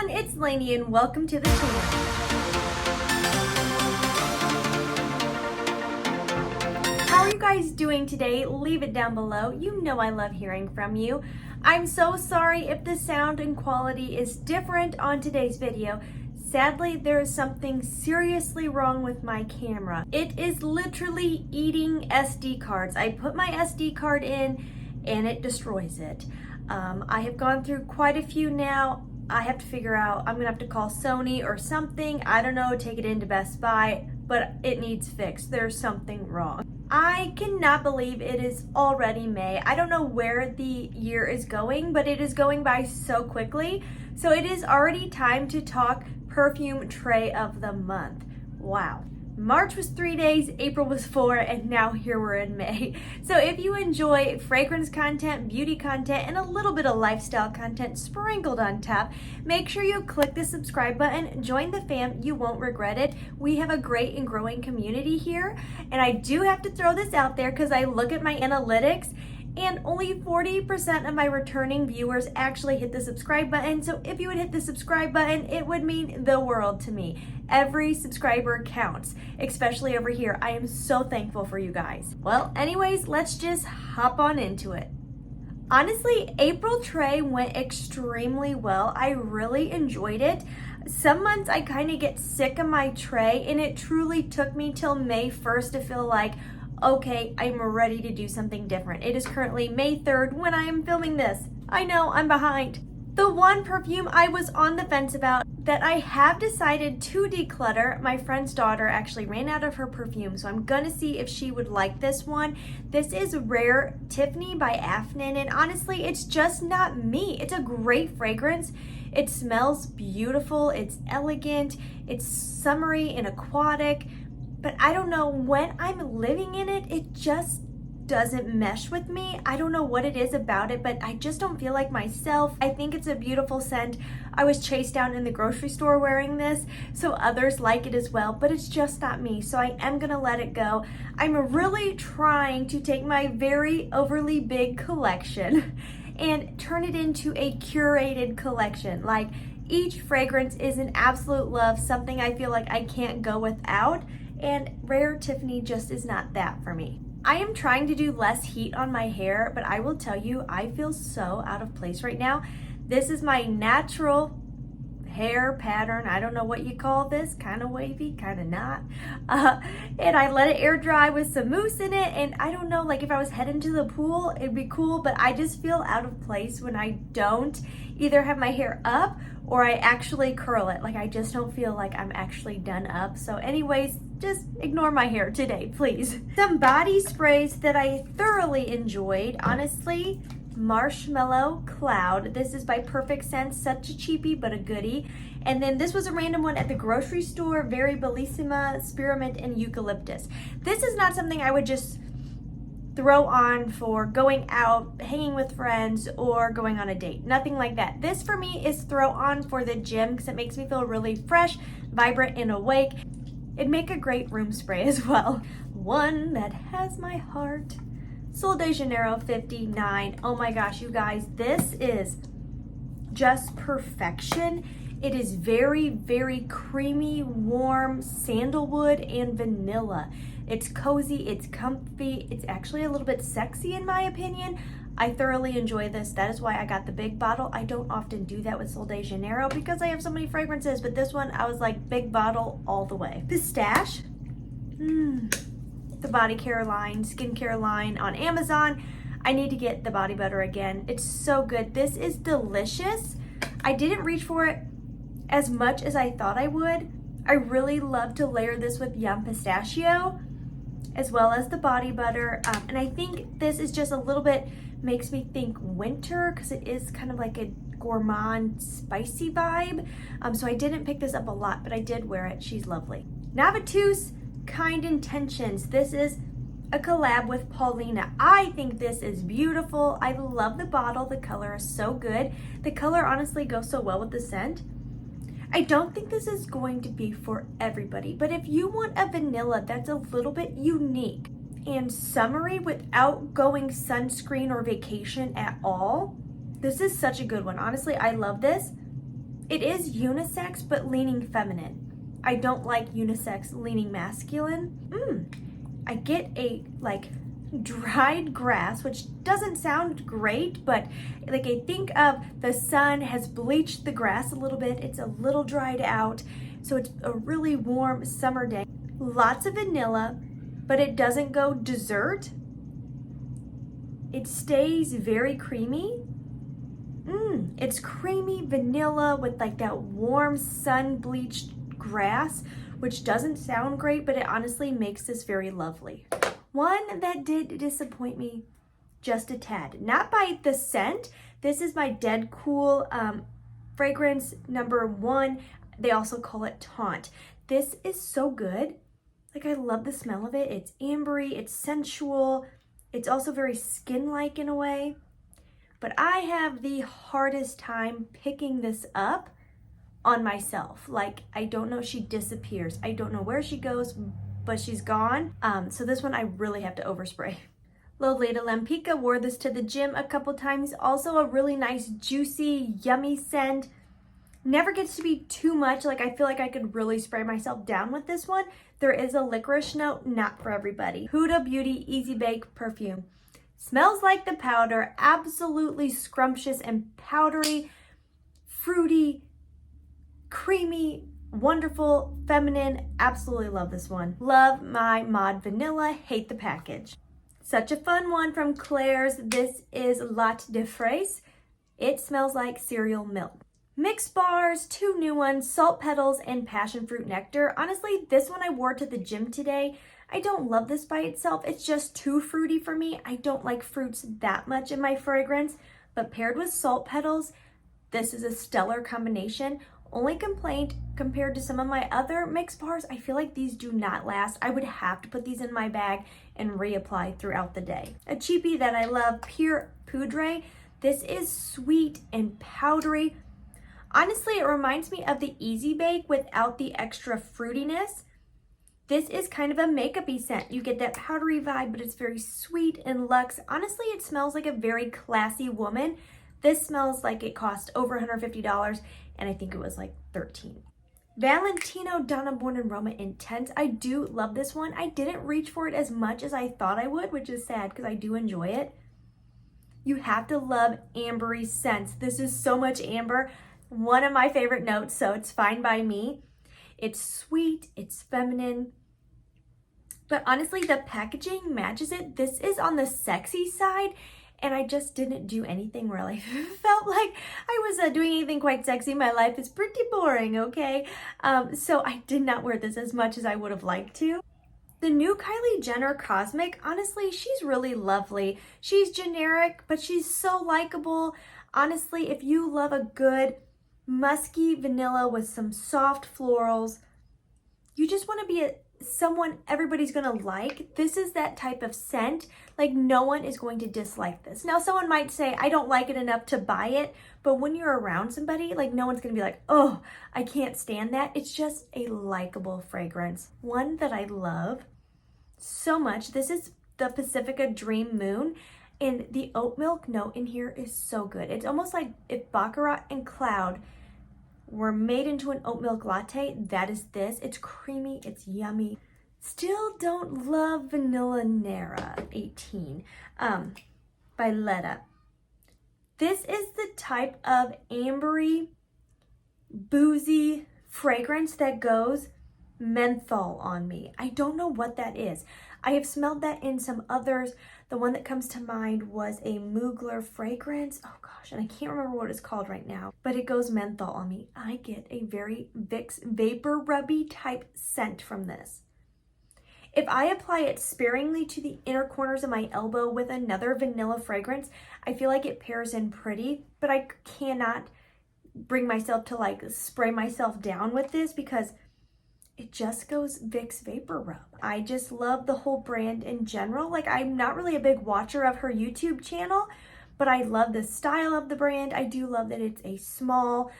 everyone, it's Laynie and welcome to the channel. How are you guys doing today? Leave it down below. You know I love hearing from you. I'm so sorry if the sound and quality is different on today's video. Sadly, there is something seriously wrong with my camera. It is literally eating SD cards. I put my SD card in and it destroys it. I have gone through quite a few now. I have to figure out, I'm gonna have to call Sony or something. I don't know, take it into Best Buy, but it needs fixed. There's something wrong. I cannot believe it is already May. I don't know where the year is going, but it is going by so quickly. So it is already time to talk perfume tray of the month. Wow. March was 3 days, April was 4, and now here we're in May. So if you enjoy fragrance content, beauty content, and a little bit of lifestyle content sprinkled on top, make sure you click the subscribe button, join the fam, you won't regret it. We have a great and growing community here, and I do have to throw this out there because I look at my analytics and only 40% of my returning viewers actually hit the subscribe button. So if you would hit the subscribe button, it would mean the world to me. Every subscriber counts, especially over here. I am so thankful for you guys. Well, anyways, let's just hop on into it. Honestly, April tray went extremely well. I really enjoyed it. Some months I kind of get sick of my tray, and it truly took me till May 1st to feel like, okay, I'm ready to do something different. It is currently May 3rd when I am filming this. I know, I'm behind. The one perfume I was on the fence about that I have decided to declutter, my friend's daughter actually ran out of her perfume, so I'm gonna see if she would like this one. This is Rare Tiffany by Afnan, and honestly, it's just not me. It's a great fragrance. It smells beautiful, it's elegant, it's summery and aquatic, but I don't know, when I'm living in it, it just doesn't mesh with me. I don't know what it is about it, but I just don't feel like myself. I think it's a beautiful scent. I was chased down in the grocery store wearing this, so others like it as well, but it's just not me, so I am gonna let it go. I'm really trying to take my very overly big collection and turn it into a curated collection. Like, each fragrance is an absolute love, something I feel like I can't go without, and Rare Tiffany just is not that for me. I am trying to do less heat on my hair, but I will tell you, I feel so out of place right now. This is my natural hair pattern. I don't know what you call this, kind of wavy, kind of not. And I let it air dry with some mousse in it, and I don't know, like if I was heading to the pool, it'd be cool, but I just feel out of place when I don't either have my hair up or I actually curl it. Like, I just don't feel like I'm actually done up. So anyways, just ignore my hair today, please. Some body sprays that I thoroughly enjoyed, honestly. Marshmallow Cloud. This is by Perfect Scents, such a cheapie, but a goodie. And then this was a random one at the grocery store, very Bellisima, Spearmint, and Eucalyptus. This is not something I would just throw on for going out, hanging with friends, or going on a date. Nothing like that. This for me is throw on for the gym because it makes me feel really fresh, vibrant, and awake. It'd make a great room spray as well. One that has my heart. Sol de Janeiro 59. Oh my gosh, you guys, this is just perfection. It is very, very creamy, warm sandalwood and vanilla. It's cozy, it's comfy, it's actually a little bit sexy in my opinion. I thoroughly enjoy this. That is why I got the big bottle. I don't often do that with Sol de Janeiro because I have so many fragrances, but this one I was like big bottle all the way. Pistache. The body care line, skincare line on Amazon. I need to get the body butter again. It's so good. This is delicious. I didn't reach for it as much as I thought I would. I really love to layer this with Yum Pistachio as well as the body butter. And I think this is just a little bit, makes me think winter because it is kind of like a gourmand spicy vibe. So I didn't pick this up a lot, but I did wear it. She's lovely. Navatus Kind Intentions. This is a collab with Paulina. I think this is beautiful. I love the bottle. The color is so good. The color honestly goes so well with the scent. I don't think this is going to be for everybody, but if you want a vanilla that's a little bit unique and summery without going sunscreen or vacation at all, this is such a good one. Honestly, I love this. It is unisex, but leaning feminine. I don't like unisex leaning masculine. I get a like dried grass, which doesn't sound great, but like I think of the sun has bleached the grass a little bit. It's a little dried out. So it's a really warm summer day. Lots of vanilla, but it doesn't go dessert. It stays very creamy. It's creamy vanilla with like that warm sun bleached grass, which doesn't sound great, but it honestly makes this very lovely. One that did disappoint me just a tad, not by the scent. This is my Dead Cool fragrance number 1. They also call it Taunt. This is so good. Like, I love the smell of it. It's ambery, it's sensual. It's also very skin-like in a way. But I have the hardest time picking this up on myself. Like, I don't know, she disappears. I don't know where she goes, but she's gone. So this one I really have to overspray. Lolita Lampica wore this to the gym a couple times. Also a really nice, juicy, yummy scent. Never gets to be too much. Like, I feel like I could really spray myself down with this one. There is a licorice note, not for everybody. Huda Beauty Easy Bake Perfume. Smells like the powder, absolutely scrumptious and powdery, fruity, creamy, wonderful, feminine. Absolutely love this one. Love my Mod Vanilla, hate the package. Such a fun one from Claire's. This is Latte de Fraise. It smells like cereal milk. Mixed bars, 2 new ones, Salt Petals and Passion Fruit Nectar. Honestly, this one I wore to the gym today. I don't love this by itself. It's just too fruity for me. I don't like fruits that much in my fragrance, but paired with Salt Petals, this is a stellar combination. Only complaint compared to some of my other mixed bars, I feel like these do not last. I would have to put these in my bag and reapply throughout the day. A cheapie that I love, Pure Poudre. This is sweet and powdery. Honestly, it reminds me of the Easy Bake without the extra fruitiness. This is kind of a makeup-y scent. You get that powdery vibe, but it's very sweet and luxe. Honestly, it smells like a very classy woman. This smells like it cost over $150, and I think it was like $13. Valentino Donna Born Aroma Intense. I do love this one. I didn't reach for it as much as I thought I would, which is sad because I do enjoy it. You have to love ambery scents. This is so much amber. One of my favorite notes, so it's fine by me. It's sweet, it's feminine, but honestly, the packaging matches it. This is on the sexy side, and I just didn't do anything where I felt like I was doing anything quite sexy. My life is pretty boring, okay? So I did not wear this as much as I would have liked to. The new Kylie Jenner Cosmic, honestly, she's really lovely. She's generic, but she's so likable. Honestly, if you love a good musky vanilla with some soft florals, you just want to be someone everybody's gonna like. This is that type of scent. Like, no one is going to dislike this. Now, someone might say, I don't like it enough to buy it, but when you're around somebody, like, no one's gonna be like, oh, I can't stand that. It's just a likable fragrance. One that I love so much, this is the Pacifica Dream Moon, and the oat milk note in here is so good. It's almost like if Baccarat and Cloud were made into an oat milk latte, that is this. It's creamy, it's yummy. Still don't love Vanilla Nera 18 by Letta. This is the type of ambery, boozy fragrance that goes menthol on me. I don't know what that is. I have smelled that in some others. The one that comes to mind was a Mugler fragrance. Oh gosh, and I can't remember what it's called right now, but it goes menthol on me. I get a very Vicks Vapor Rubby type scent from this. If I apply it sparingly to the inner corners of my elbow with another vanilla fragrance, I feel like it pairs in pretty, but I cannot bring myself to like spray myself down with this because it just goes Vicks Vapor Rub. I just love the whole brand in general. Like, I'm not really a big watcher of her YouTube channel, but I love the style of the brand. I do love that it's a small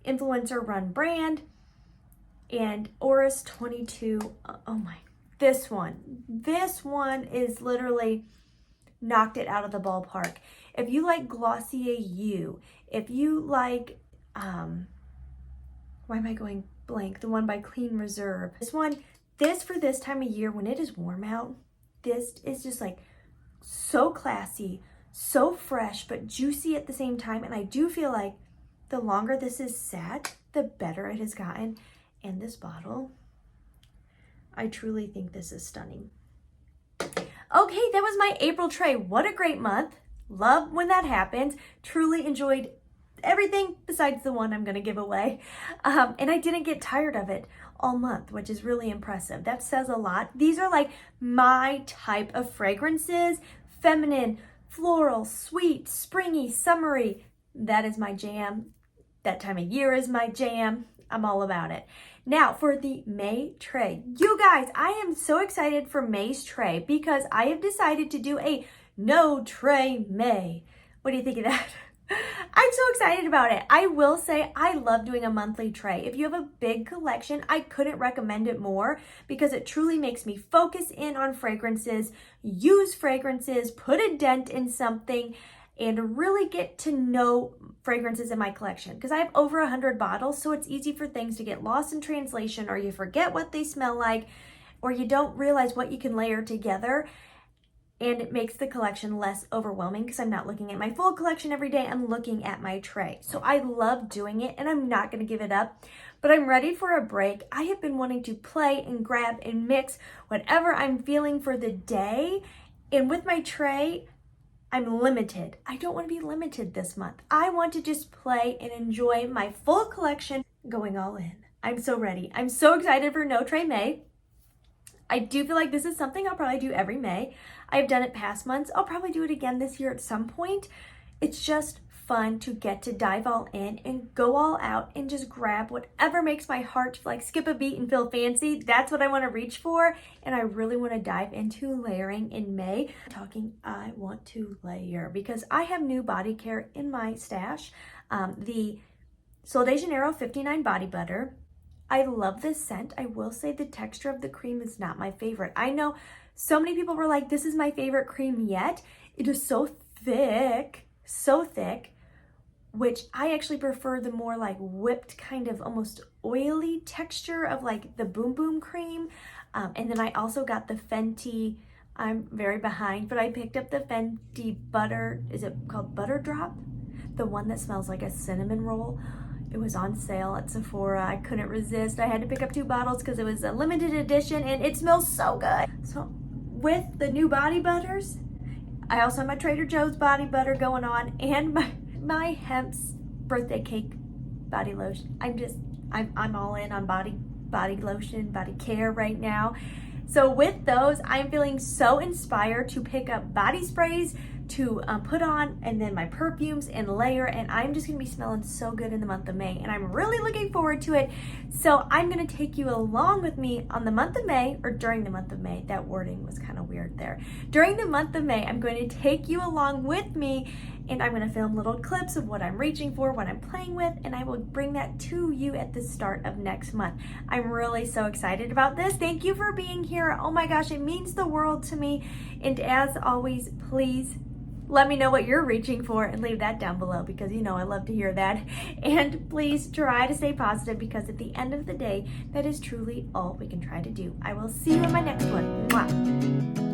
influencer run brand. And Oris 22, oh my, this one is literally knocked it out of the ballpark. If you like Glossier You, if you like why am I going blank? The one by Clean Reserve. This for this time of year when it is warm out, this is just like so classy, so fresh, but juicy at the same time. And I do feel like the longer this is sat, the better it has gotten. And this bottle, I truly think this is stunning. Okay, that was my April tray. What a great month. Love when that happens. Truly enjoyed everything besides the one I'm gonna give away. And I didn't get tired of it all month, which is really impressive. That says a lot. These are like my type of fragrances: feminine, floral, sweet, springy, summery. That is my jam. That time of year is my jam. I'm all about it. Now for the May tray. You guys, I am so excited for May's tray because I have decided to do a no tray May. What do you think of that? I'm so excited about it. I will say I love doing a monthly tray. If you have a big collection, I couldn't recommend it more because it truly makes me focus in on fragrances, use fragrances, put a dent in something, and really get to know fragrances in my collection because I have over 100 bottles, so it's easy for things to get lost in translation, or you forget what they smell like, or you don't realize what you can layer together. And it makes the collection less overwhelming because I'm not looking at my full collection every day. I'm looking at my tray. So I love doing it and I'm not going to give it up, but I'm ready for a break. I have been wanting to play and grab and mix whatever I'm feeling for the day. And with my tray, I'm limited. I don't want to be limited this month. I want to just play and enjoy my full collection going all in. I'm so ready. I'm so excited for No Tray May. I do feel like this is something I'll probably do every May. I've done it past months. I'll probably do it again this year at some point. It's just fun to get to dive all in and go all out and just grab whatever makes my heart like skip a beat and feel fancy. That's what I want to reach for. And I really want to dive into layering in May. I want to layer because I have new body care in my stash. The Sol de Janeiro 59 Body Butter. I love this scent. I will say the texture of the cream is not my favorite. I know so many people were like, this is my favorite cream yet. It is so thick, which I actually prefer the more like whipped kind of almost oily texture of like the Boom Boom cream. And then I also got the Fenty, I'm very behind, but I picked up the Fenty Butter, is it called Butter Drop? The one that smells like a cinnamon roll. It was on sale at Sephora. I couldn't resist. I had to pick up 2 bottles because it was a limited edition and it smells so good. So with the new body butters, I also have my Trader Joe's body butter going on and my Hemp's birthday cake body lotion. I'm all in on body lotion, body care right now. So with those, I'm feeling so inspired to pick up body sprays to put on, and then my perfumes and layer, and I'm just gonna be smelling so good in the month of May, and I'm really looking forward to it. So I'm gonna take you along with me on the month of May, or during the month of May. That wording was kind of weird there. During the month of May, I'm going to take you along with me, and I'm gonna film little clips of what I'm reaching for, what I'm playing with, and I will bring that to you at the start of next month. I'm really so excited about this. Thank you for being here. Oh my gosh, it means the world to me. And as always, please let me know what you're reaching for and leave that down below because you know I love to hear that. And please try to stay positive because at the end of the day, that is truly all we can try to do. I will see you in my next one. Mwah.